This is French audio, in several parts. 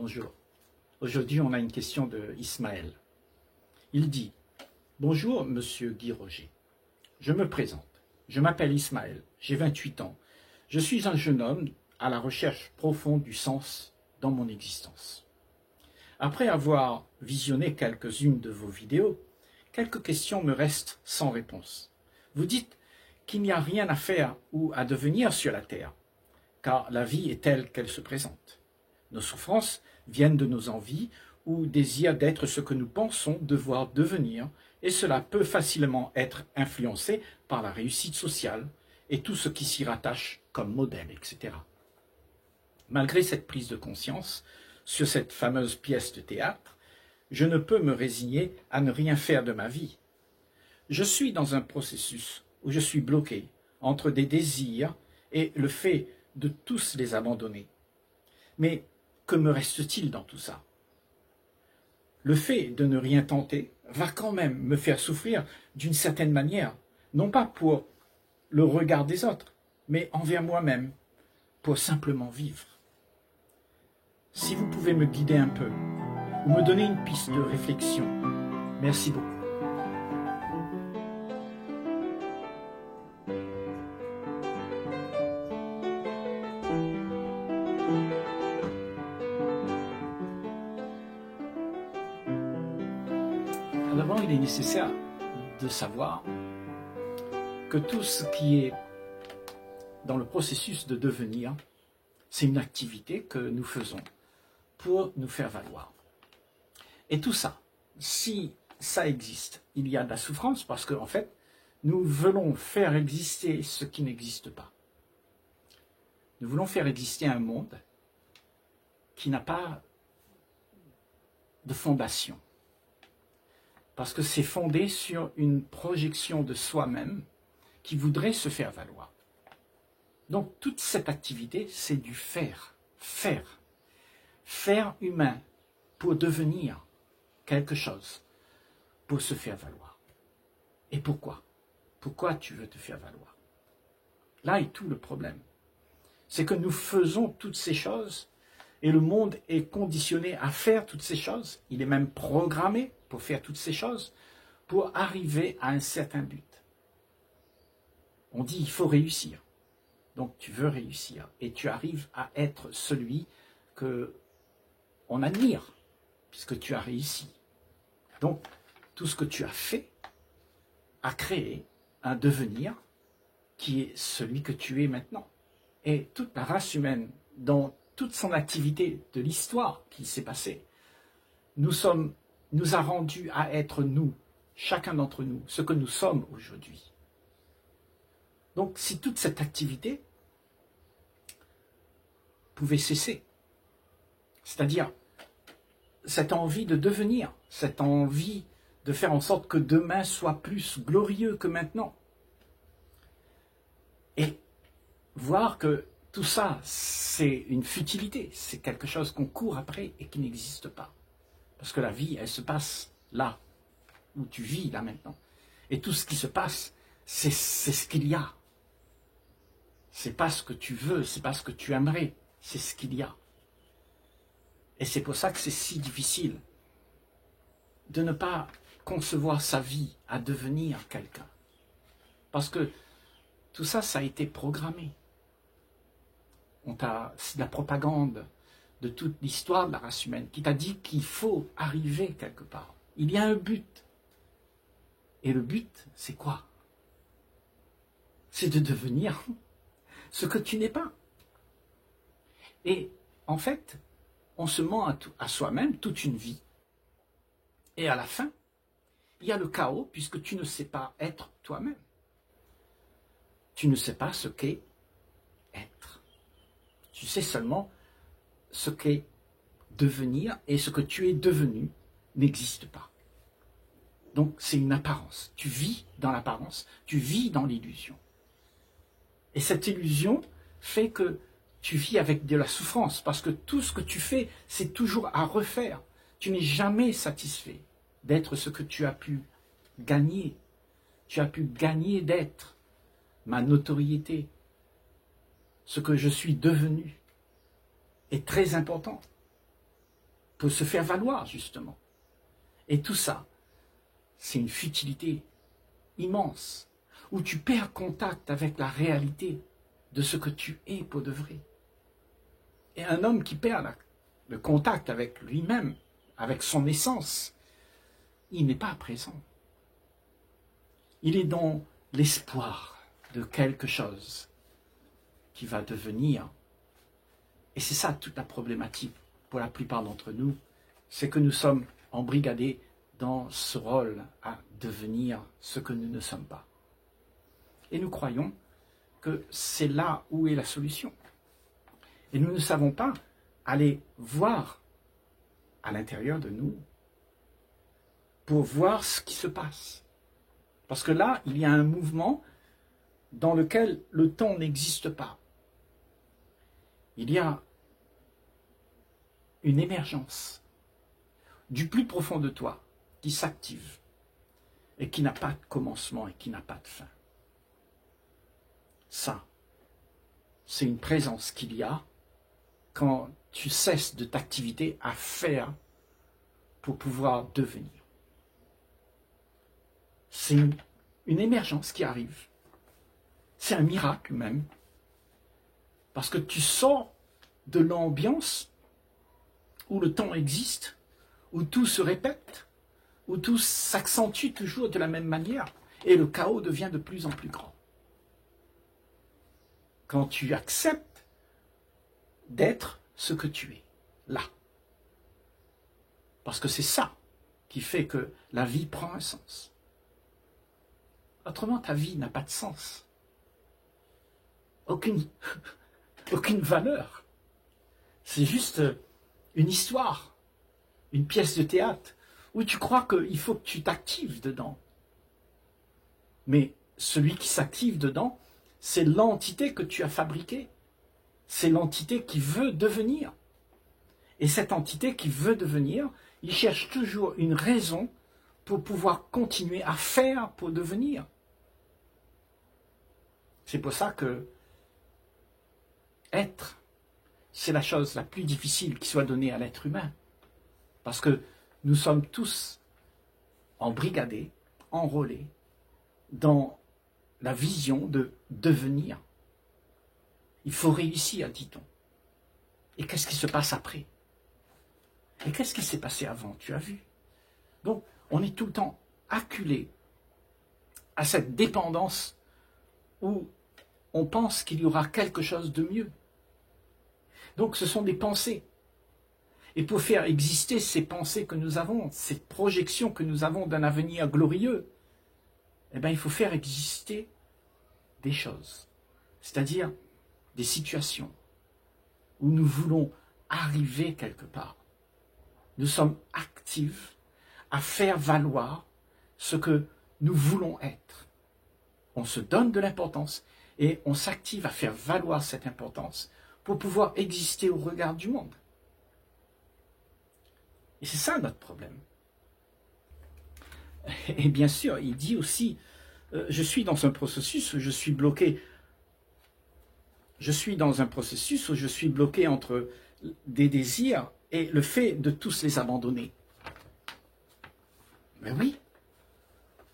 Bonjour. Aujourd'hui, on a une question de Ismaël. Il dit « Bonjour, monsieur Guy Roger. Je me présente. Je m'appelle Ismaël, j'ai 28 ans. Je suis un jeune homme à la recherche profonde du sens dans mon existence. Après avoir visionné quelques-unes de vos vidéos, quelques questions me restent sans réponse. Vous dites qu'il n'y a rien à faire ou à devenir sur la terre, car la vie est telle qu'elle se présente. Nos souffrances viennent de nos envies ou désirs d'être ce que nous pensons devoir devenir, et cela peut facilement être influencé par la réussite sociale et tout ce qui s'y rattache comme modèle, etc. Malgré cette prise de conscience sur cette fameuse pièce de théâtre, je ne peux me résigner à ne rien faire de ma vie. Je suis dans un processus où je suis bloqué entre des désirs et le fait de tous les abandonner. Mais que me reste-t-il dans tout ça? Le fait de ne rien tenter va quand même me faire souffrir d'une certaine manière, non pas pour le regard des autres, mais envers moi-même, pour simplement vivre. Si vous pouvez me guider un peu, ou me donner une piste de réflexion, merci beaucoup. D'abord, il est nécessaire de savoir que tout ce qui est dans le processus de devenir, c'est une activité que nous faisons pour nous faire valoir. Et tout ça, si ça existe, il y a de la souffrance parce qu'en fait, nous voulons faire exister ce qui n'existe pas. Nous voulons faire exister un monde qui n'a pas de fondation. Parce que c'est fondé sur une projection de soi-même qui voudrait se faire valoir. Donc toute cette activité, c'est du faire. Faire humain pour devenir quelque chose, pour se faire valoir. Et pourquoi? Pourquoi tu veux te faire valoir? Là est tout le problème. C'est que nous faisons toutes ces choses et le monde est conditionné à faire toutes ces choses. Il est même programmé pour faire toutes ces choses, pour arriver à un certain but. On dit il faut réussir. Donc tu veux réussir et tu arrives à être celui que on admire, puisque tu as réussi. Donc tout ce que tu as fait a créé un devenir qui est celui que tu es maintenant. Et toute la race humaine, dans toute son activité de l'histoire qui s'est passée, nous a rendu à être nous, chacun d'entre nous, ce que nous sommes aujourd'hui. Donc si toute cette activité pouvait cesser, c'est-à-dire cette envie de devenir, cette envie de faire en sorte que demain soit plus glorieux que maintenant, et voir que tout ça, c'est une futilité, c'est quelque chose qu'on court après et qui n'existe pas. Parce que la vie, elle se passe là, où tu vis là maintenant. Et tout ce qui se passe, c'est ce qu'il y a. C'est pas ce que tu veux, c'est pas ce que tu aimerais, c'est ce qu'il y a. Et c'est pour ça que c'est si difficile de ne pas concevoir sa vie à devenir quelqu'un. Parce que tout ça, ça a été programmé. C'est la propagande de toute l'histoire de la race humaine qui t'a dit qu'il faut arriver quelque part. Il y a un but. Et le but, c'est quoi? C'est de devenir ce que tu n'es pas. Et en fait, on se ment à soi-même toute une vie. Et à la fin, il y a le chaos puisque tu ne sais pas être toi-même. Tu ne sais pas ce qu'est être. Tu sais seulement ce qu'est devenir et ce que tu es devenu n'existe pas. Donc c'est une apparence. Tu vis dans l'apparence, tu vis dans l'illusion. Et cette illusion fait que tu vis avec de la souffrance parce que tout ce que tu fais, c'est toujours à refaire. Tu n'es jamais satisfait d'être ce que tu as pu gagner. Tu as pu gagner d'être ma notoriété, ce que je suis devenu est très important. pour se faire valoir, justement. Et tout ça, c'est une futilité immense, où tu perds contact avec la réalité de ce que tu es pour de vrai. Et un homme qui perd le contact avec lui-même, avec son essence, il n'est pas présent. Il est dans l'espoir de quelque chose qui va devenir. Et c'est ça toute la problématique pour la plupart d'entre nous, c'est que nous sommes embrigadés dans ce rôle à devenir ce que nous ne sommes pas. Et nous croyons que c'est là où est la solution. Et nous ne savons pas aller voir à l'intérieur de nous pour voir ce qui se passe. Parce que là, il y a un mouvement dans lequel le temps n'existe pas. Il y a une émergence du plus profond de toi qui s'active et qui n'a pas de commencement et qui n'a pas de fin. Ça, c'est une présence qu'il y a quand tu cesses de t'activité à faire pour pouvoir devenir. C'est une émergence qui arrive. C'est un miracle même. Parce que tu sors de l'ambiance où le temps existe, où tout se répète, où tout s'accentue toujours de la même manière, et le chaos devient de plus en plus grand. Quand tu acceptes d'être ce que tu es, là. Parce que c'est ça qui fait que la vie prend un sens. Autrement, ta vie n'a pas de sens. Aucune valeur. C'est juste une histoire, une pièce de théâtre, où tu crois qu'il faut que tu t'actives dedans. Mais celui qui s'active dedans, c'est l'entité que tu as fabriquée. C'est l'entité qui veut devenir. Et cette entité qui veut devenir, il cherche toujours une raison pour pouvoir continuer à faire pour devenir. C'est pour ça que être, c'est la chose la plus difficile qui soit donnée à l'être humain. Parce que nous sommes tous embrigadés, enrôlés dans la vision de devenir. Il faut réussir, dit-on. Et qu'est-ce qui se passe après? Et qu'est-ce qui s'est passé avant? Tu as vu? Donc, on est tout le temps acculé à cette dépendance où on pense qu'il y aura quelque chose de mieux. Donc, ce sont des pensées. Et pour faire exister ces pensées que nous avons, ces projections que nous avons d'un avenir glorieux, eh bien, il faut faire exister des choses. C'est-à-dire des situations où nous voulons arriver quelque part. Nous sommes actifs à faire valoir ce que nous voulons être. On se donne de l'importance et on s'active à faire valoir cette importance pour pouvoir exister au regard du monde. Et c'est ça notre problème. Et bien sûr, il dit aussi, je suis dans un processus où je suis bloqué. Je suis dans un processus où je suis bloqué entre des désirs et le fait de tous les abandonner. Mais oui,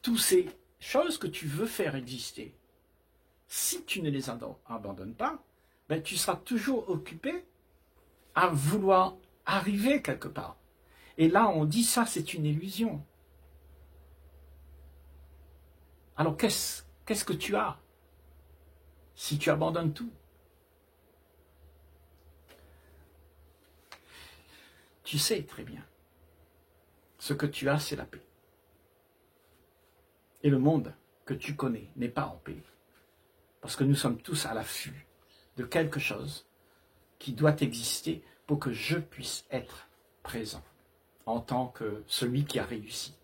toutes ces choses que tu veux faire exister, si tu ne les abandonnes pas, ben tu seras toujours occupé à vouloir arriver quelque part. Et là, on dit ça, c'est une illusion. Alors, qu'est-ce que tu as si tu abandonnes tout? Tu sais très bien. Ce que tu as, c'est la paix. Et le monde que tu connais n'est pas en paix. Parce que nous sommes tous à l'affût de quelque chose qui doit exister pour que je puisse être présent en tant que celui qui a réussi.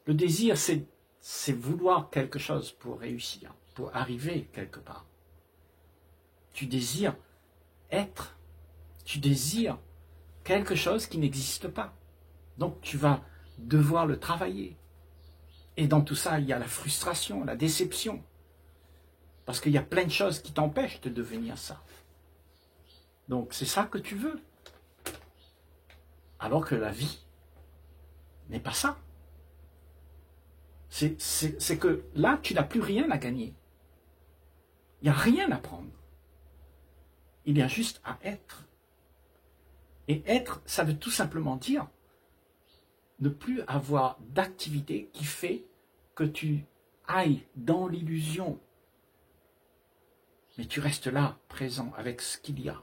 Le désir, c'est vouloir quelque chose pour réussir, pour arriver quelque part. Tu désires être, tu désires quelque chose qui n'existe pas. Donc tu vas devoir le travailler. Et dans tout ça, il y a la frustration, la déception. Parce qu'il y a plein de choses qui t'empêchent de devenir ça. Donc c'est ça que tu veux. Alors que la vie n'est pas ça. C'est que là, tu n'as plus rien à gagner. Il n'y a rien à prendre. Il y a juste à être. Et être, ça veut tout simplement dire ne plus avoir d'activité qui fait que tu ailles dans l'illusion. Mais tu restes là, présent, avec ce qu'il y a.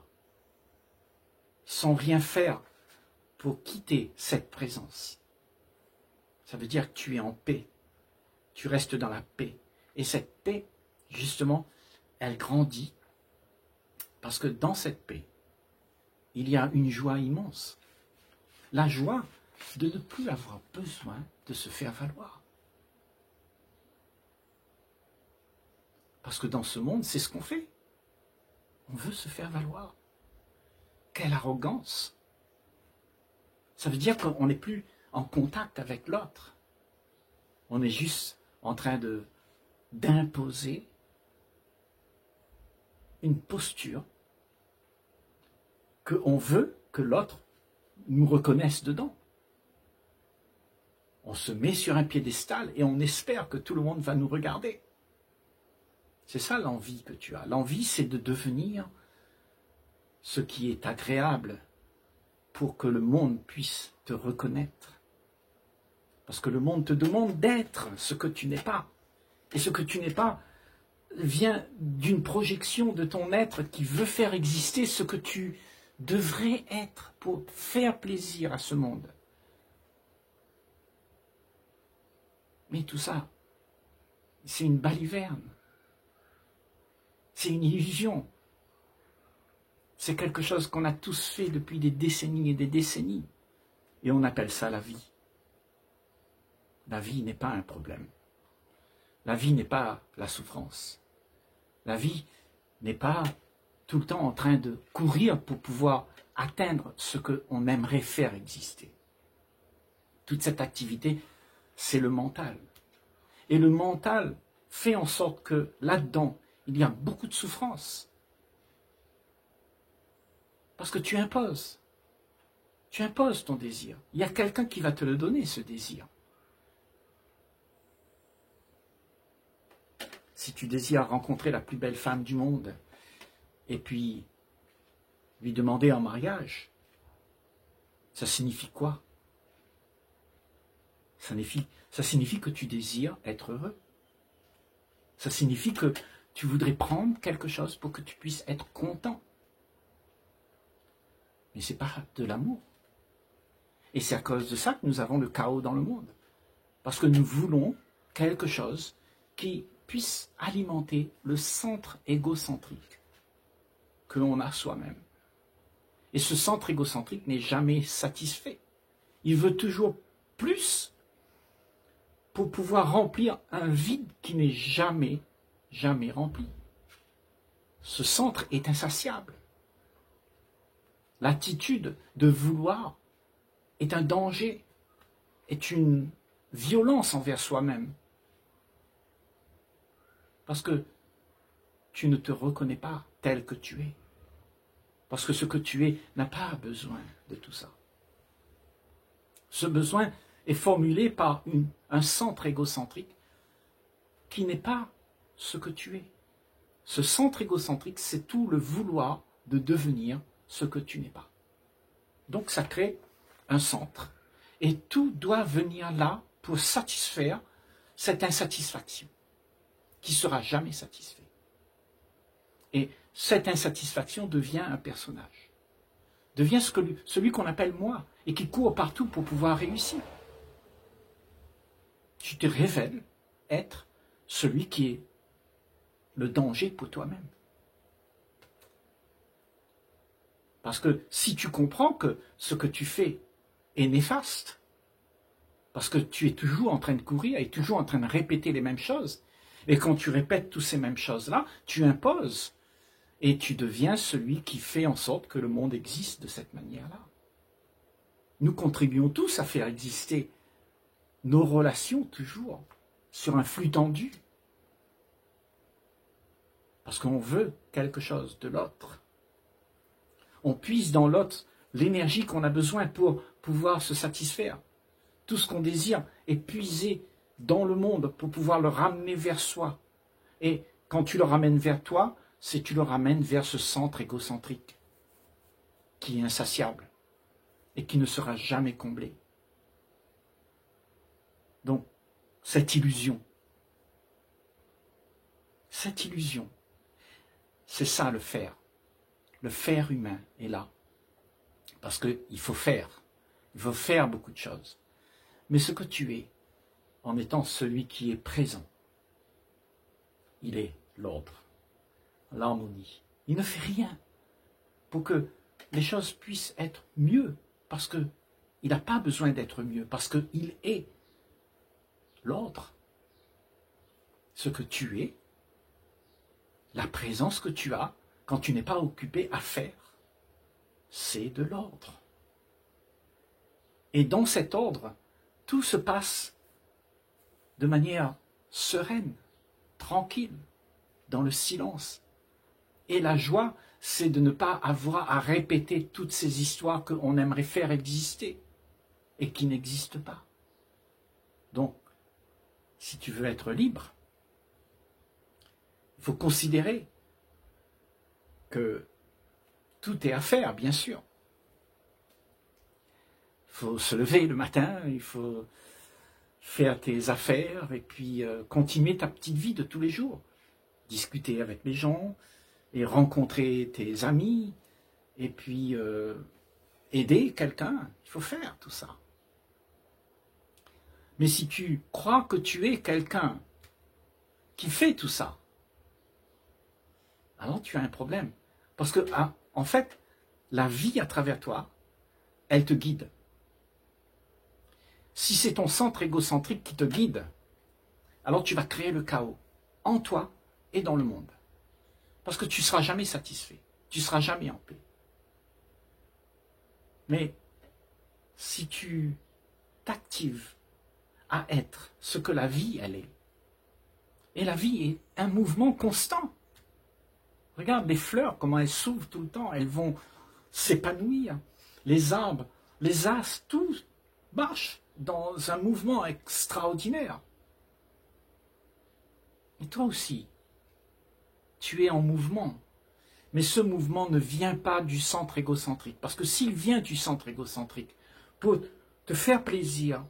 Sans rien faire pour quitter cette présence. Ça veut dire que tu es en paix. Tu restes dans la paix. Et cette paix, justement, elle grandit parce que dans cette paix, il y a une joie immense. La joie de ne plus avoir besoin de se faire valoir. Parce que dans ce monde, c'est ce qu'on fait. On veut se faire valoir. Quelle arrogance! Ça veut dire qu'on n'est plus en contact avec l'autre. On est juste en train d'imposer une posture qu'on veut que l'autre nous reconnaisse dedans. On se met sur un piédestal et on espère que tout le monde va nous regarder. C'est ça l'envie que tu as. L'envie, c'est de devenir ce qui est agréable pour que le monde puisse te reconnaître. Parce que le monde te demande d'être ce que tu n'es pas. Et ce que tu n'es pas vient d'une projection de ton être qui veut faire exister ce que tu devrais être pour faire plaisir à ce monde. Mais tout ça, c'est une baliverne. C'est une illusion. C'est quelque chose qu'on a tous fait depuis des décennies et des décennies. Et on appelle ça la vie. La vie n'est pas un problème. La vie n'est pas la souffrance. La vie n'est pas tout le temps en train de courir pour pouvoir atteindre ce qu'on aimerait faire exister. Toute cette activité, c'est le mental. Et le mental fait en sorte que là-dedans, il y a beaucoup de souffrance. Parce que tu imposes. Tu imposes ton désir. Il y a quelqu'un qui va te le donner, ce désir. Si tu désires rencontrer la plus belle femme du monde, et puis lui demander en mariage, ça signifie quoi? Ça signifie que tu désires être heureux. Ça signifie que tu voudrais prendre quelque chose pour que tu puisses être content. Mais ce n'est pas de l'amour. Et c'est à cause de ça que nous avons le chaos dans le monde. Parce que nous voulons quelque chose qui puisse alimenter le centre égocentrique que l'on a soi-même. Et ce centre égocentrique n'est jamais satisfait. Il veut toujours plus pour pouvoir remplir un vide qui n'est jamais, jamais rempli. Ce centre est insatiable. L'attitude de vouloir est un danger, est une violence envers soi-même. Parce que tu ne te reconnais pas tel que tu es. Parce que ce que tu es n'a pas besoin de tout ça. Ce besoin est formulé par un centre égocentrique qui n'est pas ce que tu es. Ce centre égocentrique, c'est tout le vouloir de devenir ce que tu n'es pas. Donc ça crée un centre. Et tout doit venir là pour satisfaire cette insatisfaction qui ne sera jamais satisfaite. Et cette insatisfaction devient un personnage. Devient celui qu'on appelle moi et qui court partout pour pouvoir réussir. Tu te révèles être celui qui est le danger pour toi-même. Parce que si tu comprends que ce que tu fais est néfaste, parce que tu es toujours en train de courir et toujours en train de répéter les mêmes choses, et quand tu répètes toutes ces mêmes choses-là, tu imposes, et tu deviens celui qui fait en sorte que le monde existe de cette manière-là. Nous contribuons tous à faire exister nos relations toujours sur un flux tendu, parce qu'on veut quelque chose de l'autre. On puise dans l'autre l'énergie qu'on a besoin pour pouvoir se satisfaire. Tout ce qu'on désire est puisé dans le monde pour pouvoir le ramener vers soi. Et quand tu le ramènes vers toi, c'est tu le ramènes vers ce centre égocentrique qui est insatiable et qui ne sera jamais comblé. Donc, cette illusion, c'est ça le faire. Le faire humain est là. Parce qu'il faut faire. Il faut faire beaucoup de choses. Mais ce que tu es, en étant celui qui est présent, il est l'ordre, l'harmonie. Il ne fait rien pour que les choses puissent être mieux, parce qu'il n'a pas besoin d'être mieux, parce qu'il est l'ordre. Ce que tu es, la présence que tu as, quand tu n'es pas occupé à faire, c'est de l'ordre. Et dans cet ordre, tout se passe de manière sereine, tranquille, dans le silence. Et la joie, c'est de ne pas avoir à répéter toutes ces histoires qu'on aimerait faire exister et qui n'existent pas. Donc, si tu veux être libre, il faut considérer que tout est à faire, bien sûr. Il faut se lever le matin, il faut faire tes affaires et puis continuer ta petite vie de tous les jours. Discuter avec les gens et rencontrer tes amis et puis aider quelqu'un. Il faut faire tout ça. Mais si tu crois que tu es quelqu'un qui fait tout ça, alors tu as un problème. Parce que, en fait, la vie à travers toi, elle te guide. Si c'est ton centre égocentrique qui te guide, alors tu vas créer le chaos en toi et dans le monde. Parce que tu ne seras jamais satisfait. Tu ne seras jamais en paix. Mais si tu t'actives à être ce que la vie, elle est, et la vie est un mouvement constant. Regarde les fleurs, comment elles s'ouvrent tout le temps, elles vont s'épanouir. Les arbres, les astres, tout marche dans un mouvement extraordinaire. Et toi aussi, tu es en mouvement. Mais ce mouvement ne vient pas du centre égocentrique. Parce que s'il vient du centre égocentrique, pour te faire plaisir,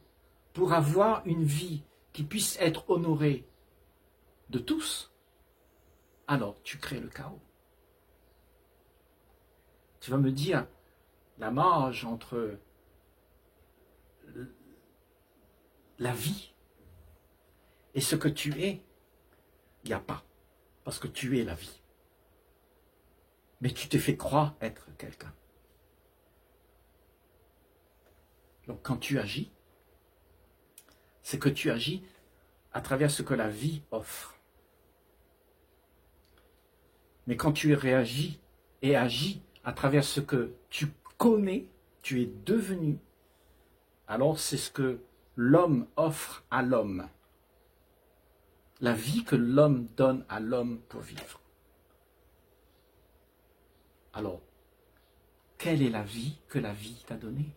pour avoir une vie qui puisse être honorée de tous, alors tu crées le chaos. Tu vas me dire, la marge entre la vie et ce que tu es, il n'y a pas. Parce que tu es la vie. Mais tu t'es fait croire être quelqu'un. Donc quand tu agis, c'est que tu agis à travers ce que la vie offre. Mais quand tu réagis et agis à travers ce que tu connais, tu es devenu, alors c'est ce que l'homme offre à l'homme. La vie que l'homme donne à l'homme pour vivre. Alors, quelle est la vie que la vie t'a donnée ?